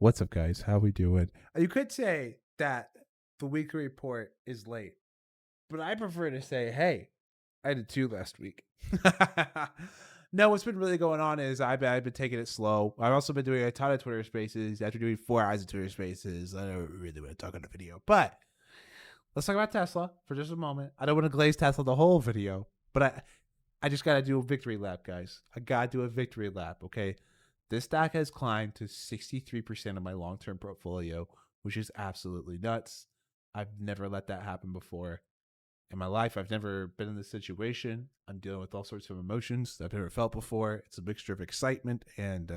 What's up, guys? How we doing? You could say that the weekly report is late, but I prefer to say, "Hey, I did 2 last week." No, what's been really going on is I've been taking it slow. I've also been doing a ton of Twitter Spaces. After doing 4 hours of Twitter Spaces, I don't really want to talk on the video, but let's talk about Tesla for just a moment. I don't want to glaze Tesla the whole video, but I just gotta do a victory lap, guys. I gotta do a victory lap, okay? This stock has climbed to 63% of my long-term portfolio, which is absolutely nuts. I've never let that happen before in my life. I've never been in this situation. I'm dealing with all sorts of emotions that I've never felt before. It's a mixture of excitement and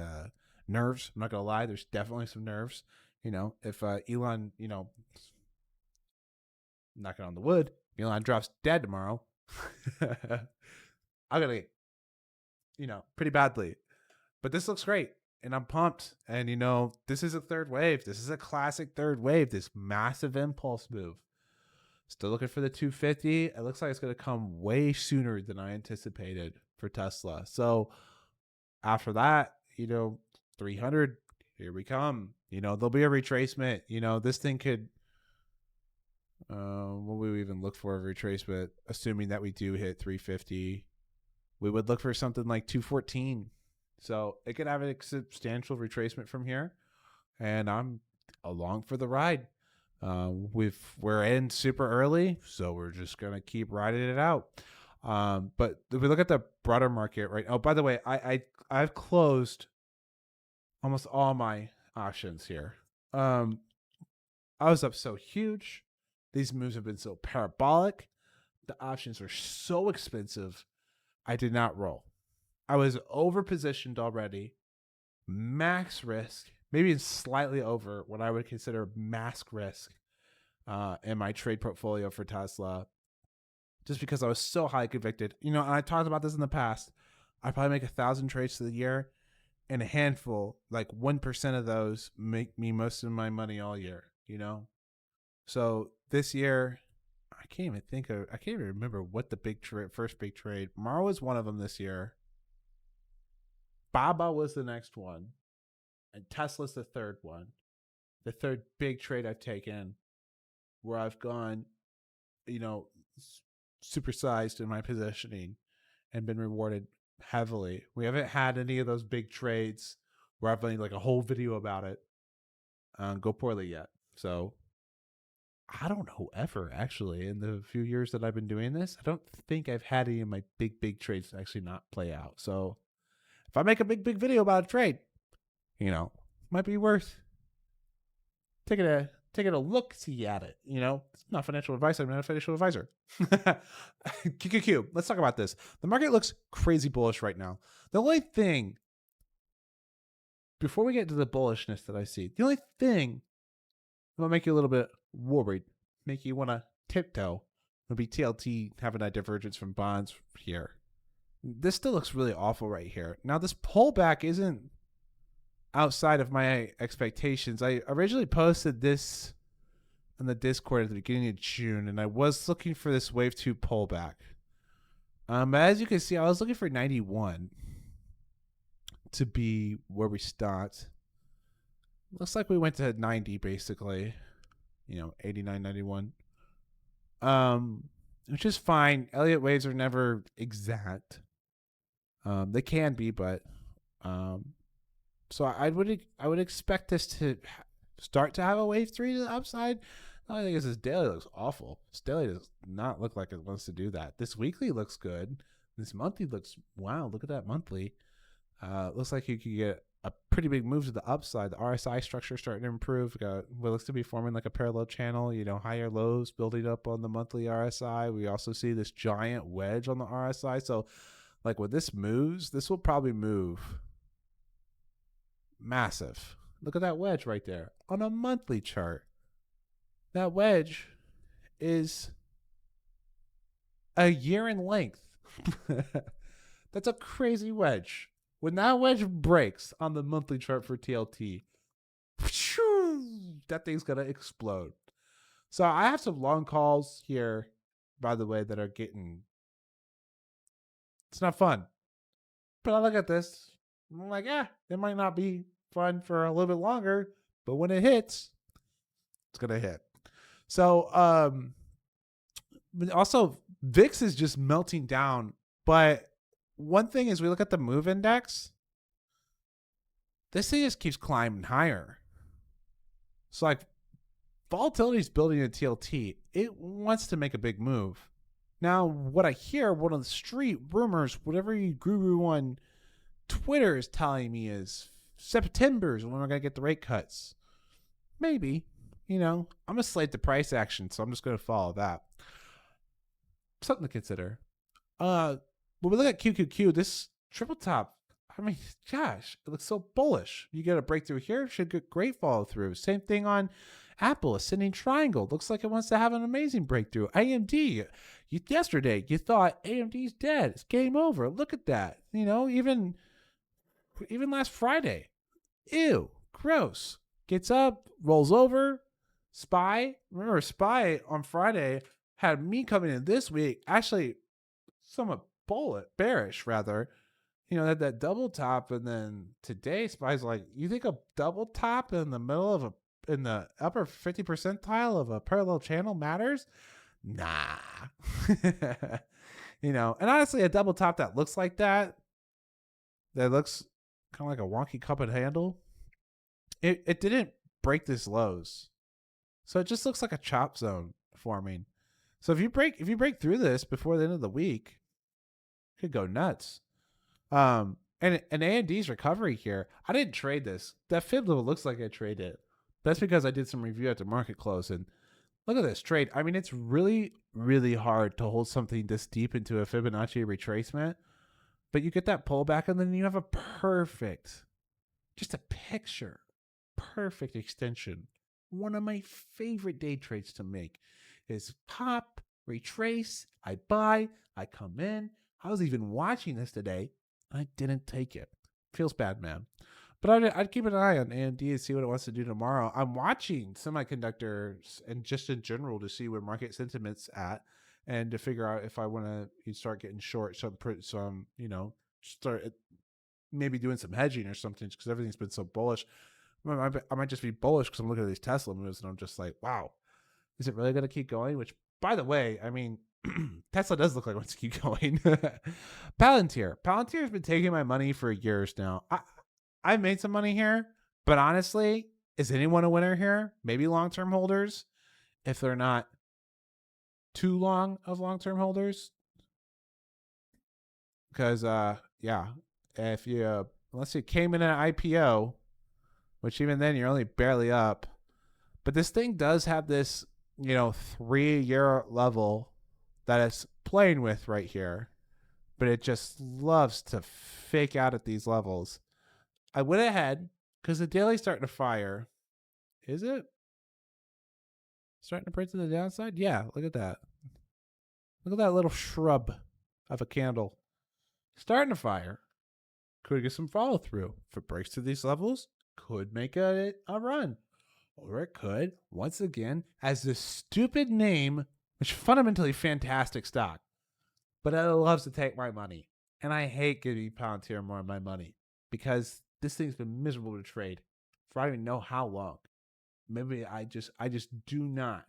nerves. I'm not gonna lie, there's definitely some nerves. If Elon, knocking on the wood, Elon drops dead tomorrow, I'm gonna, pretty badly. But this looks great, and I'm pumped. And this is a third wave. This is a classic third wave. This massive impulse move. Still looking for the 250. It looks like it's going to come way sooner than I anticipated for Tesla. So after that, 300. Here we come. There'll be a retracement. This thing could. What would we even look for a retracement? Assuming that we do hit 350, we would look for something like 214. So it could have a substantial retracement from here, and I'm along for the ride. We're in super early, so we're just gonna keep riding it out. But if we look at the broader market, right? Oh, by the way, I've closed almost all my options here. Um, I was up so huge. These moves have been so parabolic. The options are so expensive. I did not roll. I was over positioned already, max risk, maybe slightly over what I would consider mask risk in my trade portfolio for Tesla, just because I was so high convicted. And I talked about this in the past. I probably make 1,000 trades to the year, and a handful, like 1% of those, make me most of my money all year. So this year, I can't even remember what the first big trade. Mara was one of them this year. Baba was the next one, and Tesla's the third one. The third big trade I've taken, where I've gone, you know, supersized in my positioning and been rewarded heavily. We haven't had any of those big trades where I've made like a whole video about it go poorly yet. So I don't know ever actually in the few years that I've been doing this. I don't think I've had any of my big trades actually not play out. So if I make a big video about a trade, might be worth taking a look see at it. It's not financial advice. I'm not a financial advisor. QQQ. Let's talk about this. The market looks crazy bullish right now. The only thing, before we get to the bullishness that I see, the only thing that will make you a little bit worried, make you want to tiptoe, would be TLT having a divergence from bonds here. This still looks really awful right here. Now, this pullback isn't outside of my expectations. I originally posted this on the Discord at the beginning of June, and I was looking for this wave 2 pullback. As you can see, I was looking for 91 to be where we start. Looks like we went to 90 basically, 89, 91. Which is fine. Elliott waves are never exact. They can be, but so I would expect this to start to have a wave 3 to the upside. The only thing is this daily looks awful. This daily does not look like it wants to do that. This weekly looks good. This monthly looks, wow, look at that monthly. Looks like you could get a pretty big move to the upside. The RSI structure starting to improve. Got what looks to be forming like a parallel channel, higher lows building up on the monthly RSI. We also see this giant wedge on the RSI. So like when this moves, this will probably move massive. Look at that wedge right there on a monthly chart. That wedge is a year in length. That's a crazy wedge. When that wedge breaks on the monthly chart for TLT, that thing's going to explode. So I have some long calls here, by the way, that are getting... It's not fun. But I look at this, I'm like, it might not be fun for a little bit longer, but when it hits, it's gonna hit. So but also VIX is just melting down. But one thing is, we look at the move index. This thing just keeps climbing higher. So like, volatility is building a TLT. It wants to make a big move. Now, what I hear, one of the street rumors, whatever you guru on Twitter is telling me, is September's when we're going to get the rate cuts. Maybe. I'm a slave to price action, so I'm just going to follow that. Something to consider. When we look at QQQ, this triple top, I mean, gosh, it looks so bullish. You get a breakthrough here, should get great follow through. Same thing on Apple, ascending triangle. Looks like it wants to have an amazing breakthrough. AMD, yesterday you thought AMD's dead. It's game over. Look at that. Even last Friday. Ew, gross. Gets up, rolls over. SPY. Remember, SPY on Friday had me coming in this week, actually somewhat bearish rather. That double top, and then today SPY's like, you think a double top in the middle of in the upper 50 percentile of a parallel channel matters? Nah. And honestly, a double top that looks like that looks kind of like a wonky cup and handle, it didn't break this lows. So it just looks like a chop zone forming. So if you break through this before the end of the week, it could go nuts. And AMD's recovery here, I didn't trade this. That fib level looks like I traded it. That's because I did some review at the market close, and look at this trade. I mean, it's really, really hard to hold something this deep into a Fibonacci retracement, but you get that pullback, and then you have a perfect extension. One of my favorite day trades to make is pop, retrace, I buy, I come in. I was even watching this today. I didn't take it. Feels bad, man. But I'd keep an eye on AMD and see what it wants to do tomorrow. I'm watching semiconductors and just in general to see where market sentiment's at, and to figure out if I want to start getting short. So I'm start maybe doing some hedging or something, because everything's been so bullish. I might just be bullish because I'm looking at these Tesla moves and I'm just like, wow, is it really going to keep going? Which, by the way, I mean, Tesla does look like it wants to keep going. Palantir has been taking my money for years now. I've made some money here, but honestly, is anyone a winner here? Maybe long-term holders, if they're not too long of long-term holders. Because, if you, unless you came in an IPO, which even then you're only barely up. But this thing does have this, 3-year level that it's playing with right here. But it just loves to fake out at these levels. I went ahead because the daily's starting to fire. Is it starting to print to the downside? Yeah, look at that. Look at that little shrub of a candle. Starting to fire. Could get some follow through. If it breaks to these levels, could make a run. Or it could, once again, as this stupid name, which fundamentally fantastic stock, but it loves to take my money. And I hate giving Palantir more of my money, because this thing's been miserable to trade for I don't even know how long. Maybe I just do not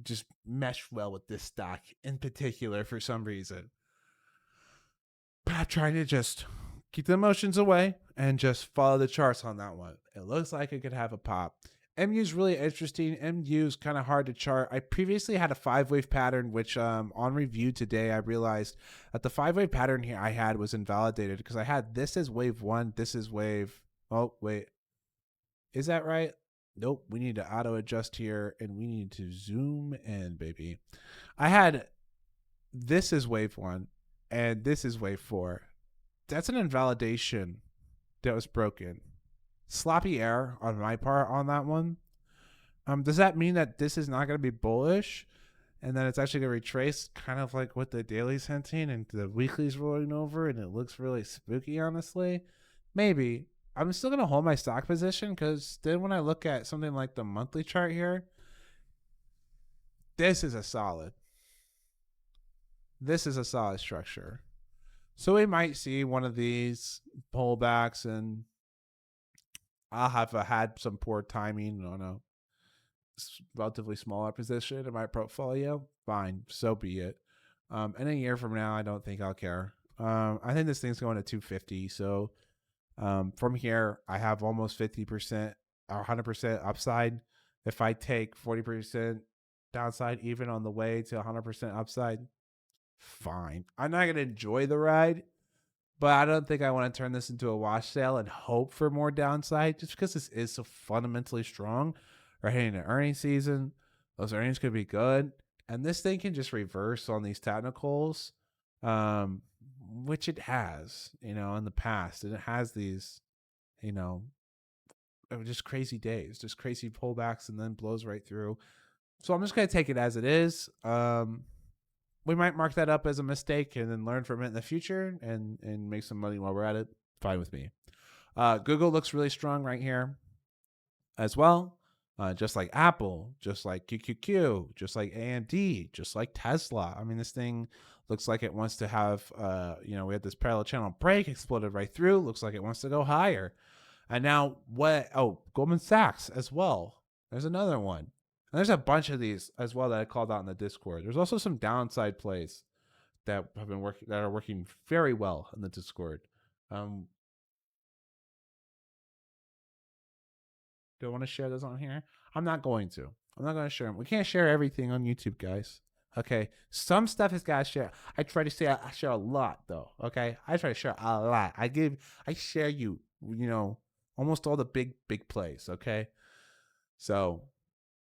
just mesh well with this stock in particular for some reason. But I'm trying to just keep the emotions away and just follow the charts on that one. It looks like it could have a pop. MU is really interesting. MU is kind of hard to chart. I previously had a 5-wave pattern, which on review today, I realized that the 5-wave pattern here I had was invalidated, because I had this as wave 1, this is wave. Oh, wait. Is that right? Nope. We need to auto adjust here, and we need to zoom in, baby. I had this is wave 1, and this is wave 4. That's an invalidation that was broken. Sloppy error on my part on that one. Does that mean that this is not going to be bullish, and then it's actually going to retrace, kind of like what the daily's hinting and the weekly's rolling over, and it looks really spooky, honestly? Maybe. I'm still going to hold my stock position, because then when I look at something like the monthly chart here, this is a solid structure. So we might see one of these pullbacks, and I'll have had some poor timing on a relatively smaller position in my portfolio. Fine, so be it. And a year from now, I don't think I'll care. I think this thing's going to 250. So from here, I have almost 50% or 100% upside. If I take 40% downside, even on the way to 100% upside, fine. I'm not going to enjoy the ride, but I don't think I want to turn this into a wash sale and hope for more downside just because this is so fundamentally strong. We're hitting an earnings season. Those earnings could be good. And this thing can just reverse on these technicals, which it has, in the past. And it has these, just crazy days, just crazy pullbacks and then blows right through. So I'm just going to take it as it is. We might mark that up as a mistake and then learn from it in the future and make some money while we're at it. Fine with me. Google looks really strong right here as well. Just like Apple, just like QQQ, just like AMD, just like Tesla. I mean, this thing looks like it wants to have, we had this parallel channel break, exploded right through. Looks like it wants to go higher. And now Goldman Sachs as well. There's another one. And there's a bunch of these as well that I called out in the Discord. There's also some downside plays that are working very well in the Discord. Do I want to share those on here? I'm not going to. I'm not going to share them. We can't share everything on YouTube, guys. Okay, some stuff is gotta share. I try to say I share a lot though. Okay, I try to share a lot. I share you almost all the big plays. Okay, so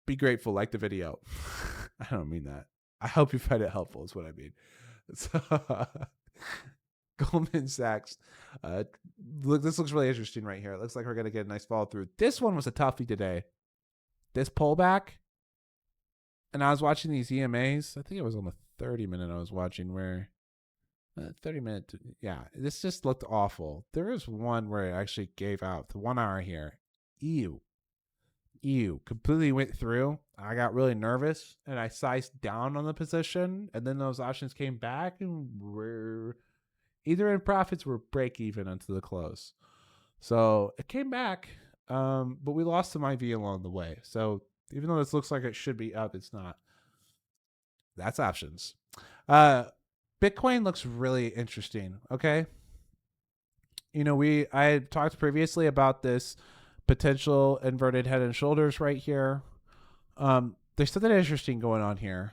be grateful, like the video. I don't mean that. I hope you find it helpful is what I mean. So, Goldman Sachs. Look, this looks really interesting right here. It looks like we're gonna get a nice follow through. This one was a toughie today. This pullback. And I was watching these EMAs. I think it was on the 30-minute I was watching where 30-minute. Yeah, this just looked awful. There was one where it actually gave out the 1 hour here. Ew. Completely went through. I got really nervous and I sized down on the position. And then those options came back and were either in profits or break even until the close. So it came back, but we lost some IV along the way. So even though this looks like it should be up, it's not. That's options. Bitcoin looks really interesting. Okay. I had talked previously about this potential inverted head and shoulders right here. There's something interesting going on here.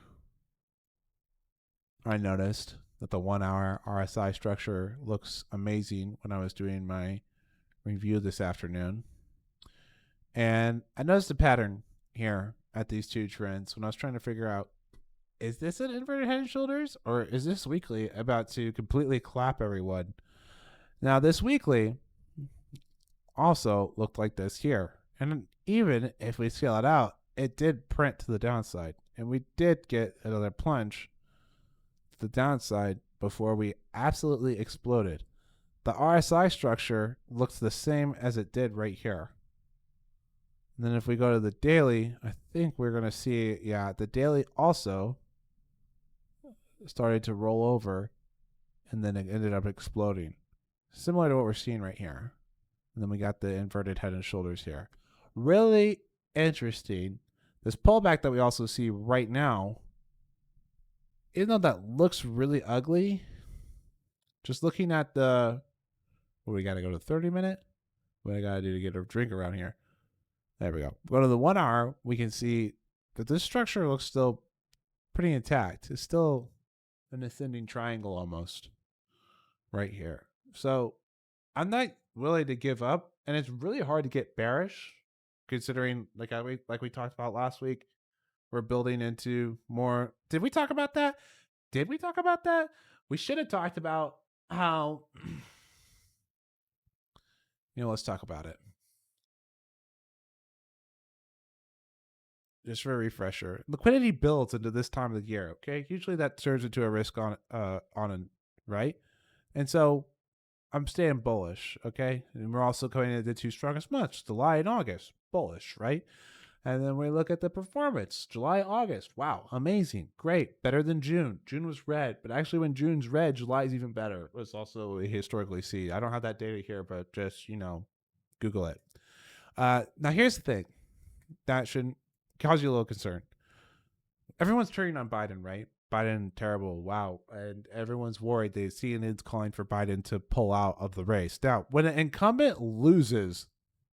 I noticed that the 1 hour RSI structure looks amazing when I was doing my review this afternoon. And I noticed a pattern here at these two trends when I was trying to figure out, is this an inverted head and shoulders or is this weekly about to completely clap everyone? Now this weekly also looked like this here. And even if we scale it out, it did print to the downside. And we did get another plunge to the downside before we absolutely exploded. The RSI structure looks the same as it did right here. And then if we go to the daily, I think we're going to see, the daily also started to roll over and then it ended up exploding. Similar to what we're seeing right here. And then we got the inverted head and shoulders here. Really interesting. This pullback that we also see right now, even though that looks really ugly, just looking at we got to go to 30-minute? What I got to do to get a drink around here? There we go. Go to the 1 hour, we can see that this structure looks still pretty intact. It's still an ascending triangle almost right here. So I'm not willing to give up, and it's really hard to get bearish considering like we talked about last week, we're building into more. Did we talk about that? We should have talked about how let's talk about it. Just for a refresher, liquidity builds into this time of the year. Okay, usually that turns into a risk right, and so I'm staying bullish. Okay, and we're also coming into the two strongest months, July and August, bullish, right? And then we look at the performance, July, August. Wow, amazing, great, better than June. June was red, but actually, when June's red, July is even better. It's also historically see. I don't have that data here, but just Google it. Now here's the thing that should cause you a little concern. Everyone's turning on Biden, right? Biden terrible, wow, and everyone's worried. CNN's calling for Biden to pull out of the race. Now, when an incumbent loses,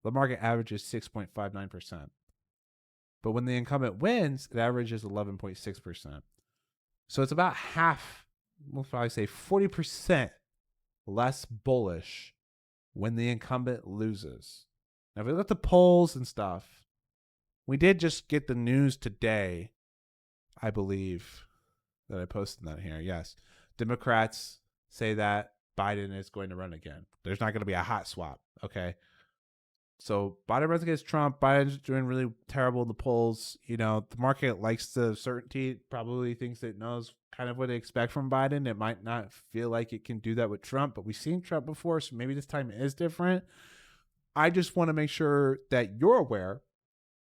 the market averages 6.59%. But when the incumbent wins, it averages 11.6%. So it's about half, we'll probably say 40% less bullish when the incumbent loses. Now, if we look at the polls and stuff, we did just get the news today, I believe, that I posted that here. Yes. Democrats say that Biden is going to run again. There's not going to be a hot swap. Okay. So Biden runs against Trump. Biden's doing really terrible in the polls. You know, the market likes the certainty. It probably thinks it knows kind of what to expect from Biden. It might not feel like it can do that with Trump, but we've seen Trump before, so maybe this time is different. I just want to make sure that you're aware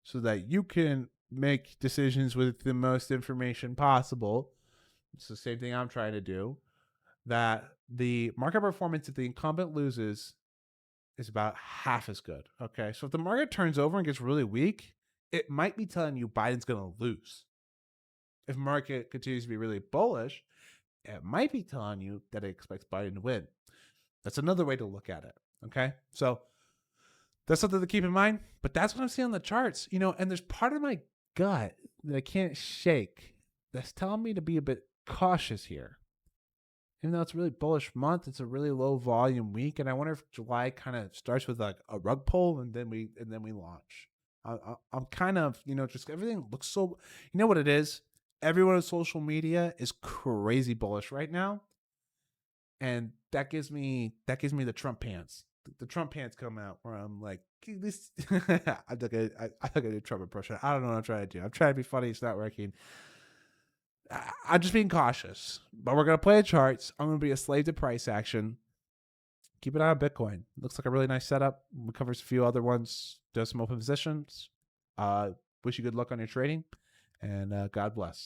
so that you can make decisions with the most information possible. It's the same thing I'm trying to do. That the market performance if the incumbent loses is about half as good. Okay. So if the market turns over and gets really weak, it might be telling you Biden's going to lose. If market continues to be really bullish, it might be telling you that it expects Biden to win. That's another way to look at it. Okay. So that's something to keep in mind, but that's what I'm seeing on the charts, you know, and there's part of my gut that I can't shake that's telling me to be a bit cautious here. Even though it's a really bullish month, it's a really low volume week, and I wonder if July kind of starts with like a rug pull, and then we launch. I'm kind of, you know, just everything looks so. You know what it is? Everyone on social media is crazy bullish right now, and that gives me the Trump pants. The Trump pants come out where I'm like, this. I took a Trump impression. I don't know what I'm trying to do. I'm trying to be funny. It's not working. I'm just being cautious, but we're going to play the charts. I'm going to be a slave to price action. Keep an eye on Bitcoin. Looks like a really nice setup. We covers a few other ones. Does some open positions. Wish you good luck on your trading, and God bless.